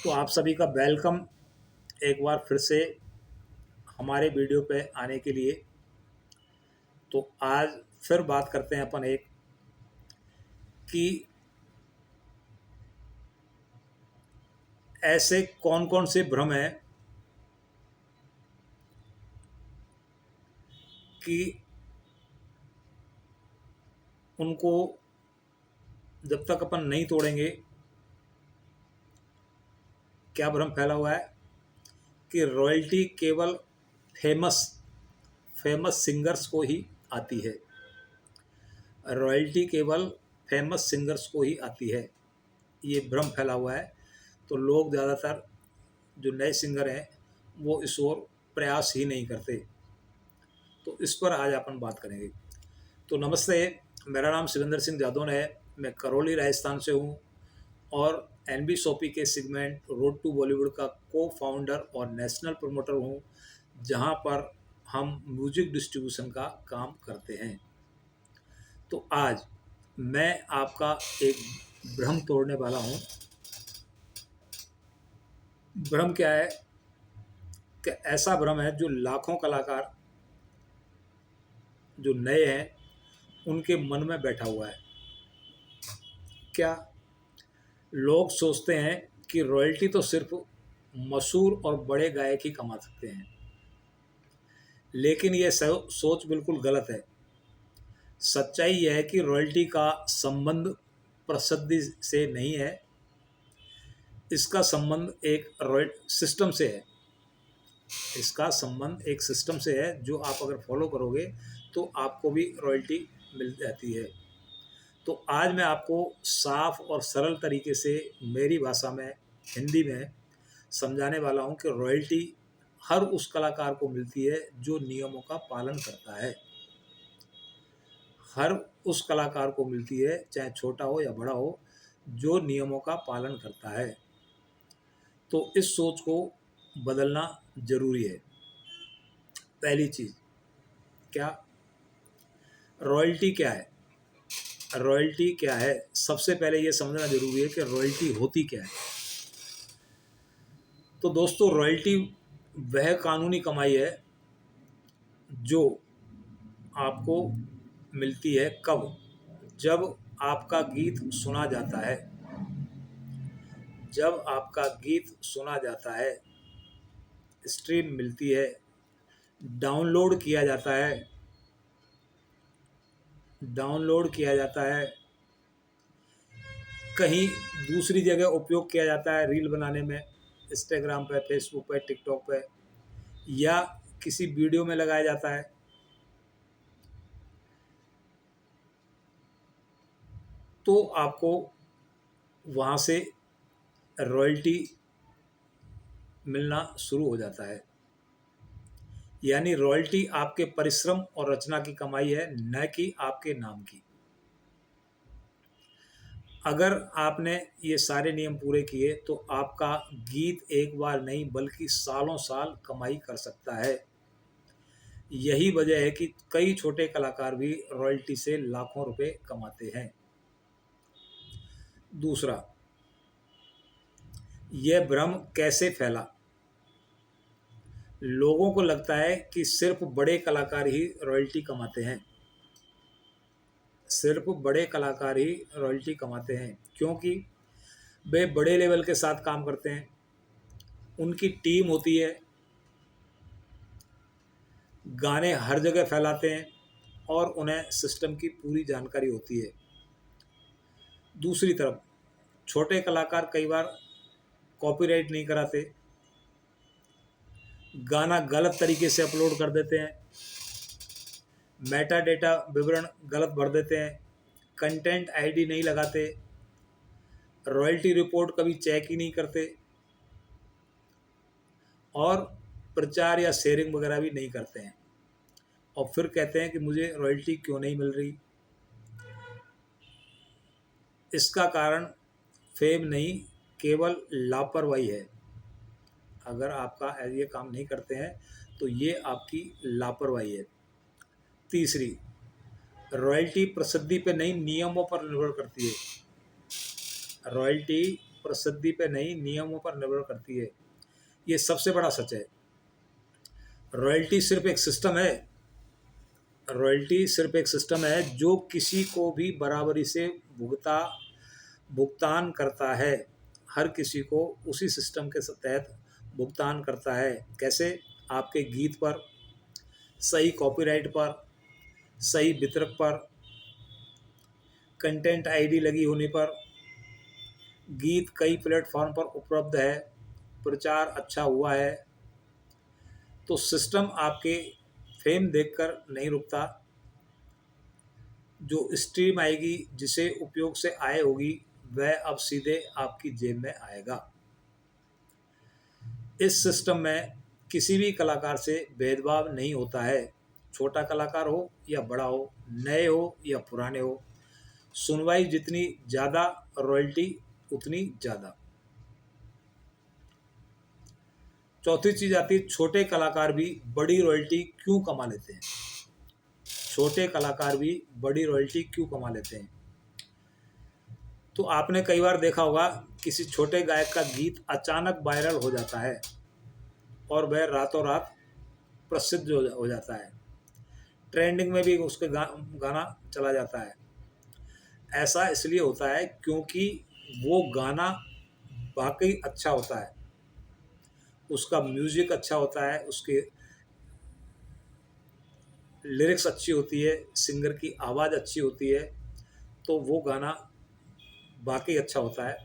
तो आप सभी का वेलकम एक बार फिर से हमारे वीडियो पे आने के लिए। तो आज फिर बात करते हैं अपन एक कि ऐसे कौन कौन से भ्रम हैं कि उनको जब तक अपन नहीं तोड़ेंगे। क्या भ्रम फैला हुआ है कि रॉयल्टी केवल फेमस फेमस सिंगर्स को ही आती है। रॉयल्टी केवल फेमस सिंगर्स को ही आती है, ये भ्रम फैला हुआ है। तो लोग ज़्यादातर जो नए सिंगर हैं वो इस ओर प्रयास ही नहीं करते। तो इस पर आज अपन बात करेंगे। तो नमस्ते, मेरा नाम शिवेंद्र सिंह जादौन है। मैं करौली राजस्थान से हूँ और एनबी शॉपी के सेगमेंट रोड टू बॉलीवुड का को फाउंडर और नेशनल प्रमोटर हूँ, जहाँ पर हम म्यूजिक डिस्ट्रीब्यूशन का काम करते हैं। तो आज मैं आपका एक भ्रम तोड़ने वाला हूँ। भ्रम क्या है कि ऐसा भ्रम है जो लाखों कलाकार जो नए हैं उनके मन में बैठा हुआ है। क्या लोग सोचते हैं कि रॉयल्टी तो सिर्फ मशहूर और बड़े गायक ही कमा सकते हैं, लेकिन यह सोच बिल्कुल गलत है। सच्चाई यह है कि रॉयल्टी का संबंध प्रसिद्धि से नहीं है, इसका संबंध एक रॉयल सिस्टम से है। इसका संबंध एक सिस्टम से है जो आप अगर फॉलो करोगे तो आपको भी रॉयल्टी मिल जाती है। तो आज मैं आपको साफ और सरल तरीके से मेरी भाषा में, हिंदी में समझाने वाला हूँ कि रॉयल्टी हर उस कलाकार को मिलती है जो नियमों का पालन करता है। हर उस कलाकार को मिलती है, चाहे छोटा हो या बड़ा हो, जो नियमों का पालन करता है। तो इस सोच को बदलना जरूरी है। पहली चीज़, क्या रॉयल्टी क्या है? रॉयल्टी क्या है, सबसे पहले ये समझना जरूरी है कि रॉयल्टी होती क्या है। तो दोस्तों, रॉयल्टी वह कानूनी कमाई है जो आपको मिलती है कब? जब आपका गीत सुना जाता है। जब आपका गीत सुना जाता है, स्ट्रीम मिलती है, डाउनलोड किया जाता है। डाउनलोड किया जाता है, कहीं दूसरी जगह उपयोग किया जाता है, रील बनाने में, इंस्टाग्राम पे, फेसबुक पे, टिकटॉक पे, या किसी वीडियो में लगाया जाता है। तो आपको वहाँ से रॉयल्टी मिलना शुरू हो जाता है। यानी रॉयल्टी आपके परिश्रम और रचना की कमाई है, न कि आपके नाम की। अगर आपने ये सारे नियम पूरे किए तो आपका गीत एक बार नहीं बल्कि सालों साल कमाई कर सकता है। यही वजह है कि कई छोटे कलाकार भी रॉयल्टी से लाखों रुपए कमाते हैं। दूसरा, यह भ्रम कैसे फैला? लोगों को लगता है कि सिर्फ बड़े कलाकार ही रॉयल्टी कमाते हैं। सिर्फ बड़े कलाकार ही रॉयल्टी कमाते हैं क्योंकि वे बड़े लेवल के साथ काम करते हैं, उनकी टीम होती है, गाने हर जगह फैलाते हैं और उन्हें सिस्टम की पूरी जानकारी होती है। दूसरी तरफ छोटे कलाकार कई बार कॉपीराइट नहीं कराते, गाना गलत तरीके से अपलोड कर देते हैं, मेटा डेटा विवरण गलत भर देते हैं, कंटेंट आईडी नहीं लगाते, रॉयल्टी रिपोर्ट कभी चेक ही नहीं करते और प्रचार या शेयरिंग वगैरह भी नहीं करते हैं। और फिर कहते हैं कि मुझे रॉयल्टी क्यों नहीं मिल रही। इसका कारण फेम नहीं, केवल लापरवाही है। अगर आपका ये काम नहीं करते हैं तो ये आपकी लापरवाही है। तीसरी, रॉयल्टी प्रसिद्धि पे नहीं, नियमों पर निर्भर करती है। रॉयल्टी प्रसिद्धि पे नहीं, नियमों पर निर्भर करती है। ये सबसे बड़ा सच है। रॉयल्टी सिर्फ एक सिस्टम है। रॉयल्टी सिर्फ एक सिस्टम है जो किसी को भी बराबरी से भुगतान करता है। हर किसी को उसी सिस्टम के तहत भुगतान करता है। कैसे? आपके गीत पर, सही कॉपीराइट पर, सही वितरक पर, कंटेंट आईडी लगी होने पर, गीत कई प्लेटफॉर्म पर उपलब्ध है, प्रचार अच्छा हुआ है। तो सिस्टम आपके फेम देखकर नहीं रुकता। जो स्ट्रीम आएगी, जिसे उपयोग से आय होगी, वह अब सीधे आपकी जेब में आएगा। इस सिस्टम में किसी भी कलाकार से भेदभाव नहीं होता है। छोटा कलाकार हो या बड़ा हो, नए हो या पुराने हो, सुनवाई जितनी ज़्यादा, रॉयल्टी उतनी ज़्यादा। चौथी चीज़ आती है, छोटे कलाकार भी बड़ी रॉयल्टी क्यों कमा लेते हैं। छोटे कलाकार भी बड़ी रॉयल्टी क्यों कमा लेते हैं? तो आपने कई बार देखा होगा, किसी छोटे गायक का गीत अचानक वायरल हो जाता है और वह रातों रात प्रसिद्ध हो जाता है। ट्रेंडिंग में भी उसके गाना चला जाता है। ऐसा इसलिए होता है क्योंकि वो गाना वाकई अच्छा होता है, उसका म्यूज़िक अच्छा होता है, उसके लिरिक्स अच्छी होती है, सिंगर की आवाज़ अच्छी होती है, तो वो गाना वाकई अच्छा होता है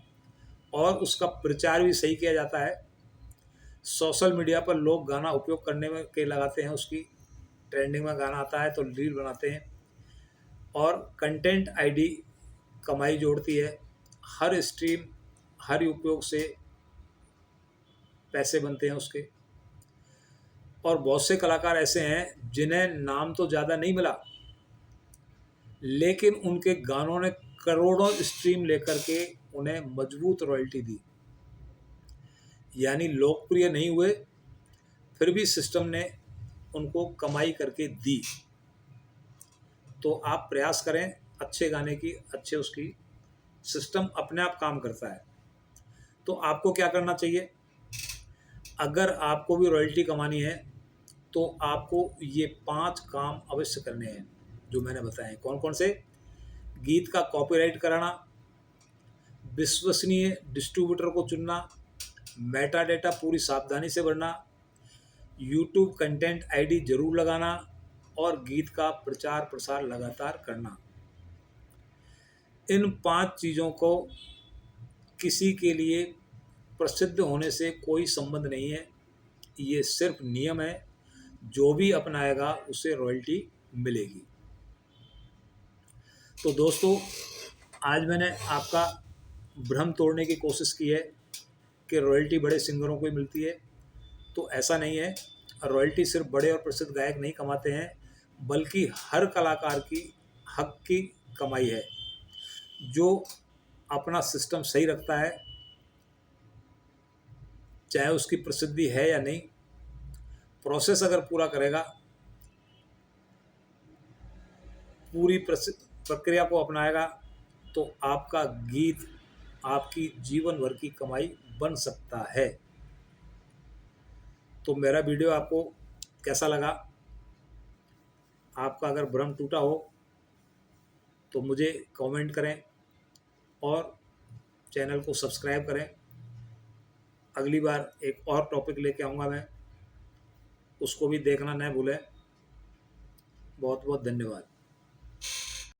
और उसका प्रचार भी सही किया जाता है। सोशल मीडिया पर लोग गाना उपयोग करने में के लगाते हैं, उसकी ट्रेंडिंग में गाना आता है तो रील बनाते हैं और कंटेंट आईडी कमाई जोड़ती है। हर स्ट्रीम, हर उपयोग से पैसे बनते हैं उसके। और बहुत से कलाकार ऐसे हैं जिन्हें नाम तो ज़्यादा नहीं मिला, लेकिन उनके गानों ने करोड़ों स्ट्रीम लेकर के उन्हें मजबूत रॉयल्टी दी। यानी लोकप्रिय नहीं हुए, फिर भी सिस्टम ने उनको कमाई करके दी। तो आप प्रयास करें अच्छे गाने की, अच्छे उसकी, सिस्टम अपने आप काम करता है। तो आपको क्या करना चाहिए? अगर आपको भी रॉयल्टी कमानी है तो आपको ये 5 काम अवश्य करने हैं जो मैंने बताए हैं। कौन कौन से? गीत का कॉपीराइट कराना, विश्वसनीय डिस्ट्रीब्यूटर को चुनना, मेटा डेटा पूरी सावधानी से भरना, यूट्यूब कंटेंट आईडी जरूर लगाना और गीत का प्रचार प्रसार लगातार करना। इन 5 चीज़ों को किसी के लिए प्रसिद्ध होने से कोई संबंध नहीं है। ये सिर्फ नियम है, जो भी अपनाएगा उसे रॉयल्टी मिलेगी। तो दोस्तों, आज मैंने आपका भ्रम तोड़ने की कोशिश की है कि रॉयल्टी बड़े सिंगरों को ही मिलती है। तो ऐसा नहीं है। रॉयल्टी सिर्फ बड़े और प्रसिद्ध गायक नहीं कमाते हैं, बल्कि हर कलाकार की हक की कमाई है। जो अपना सिस्टम सही रखता है, चाहे उसकी प्रसिद्धि है या नहीं, प्रोसेस अगर पूरा करेगा, पूरी प्रक्रिया को अपनाएगा, तो आपका गीत आपकी जीवन भर की कमाई बन सकता है। तो मेरा वीडियो आपको कैसा लगा? आपका अगर भ्रम टूटा हो तो मुझे कमेंट करें और चैनल को सब्सक्राइब करें। अगली बार एक और टॉपिक लेके आऊँगा मैं, उसको भी देखना न भूलें। बहुत बहुत धन्यवाद।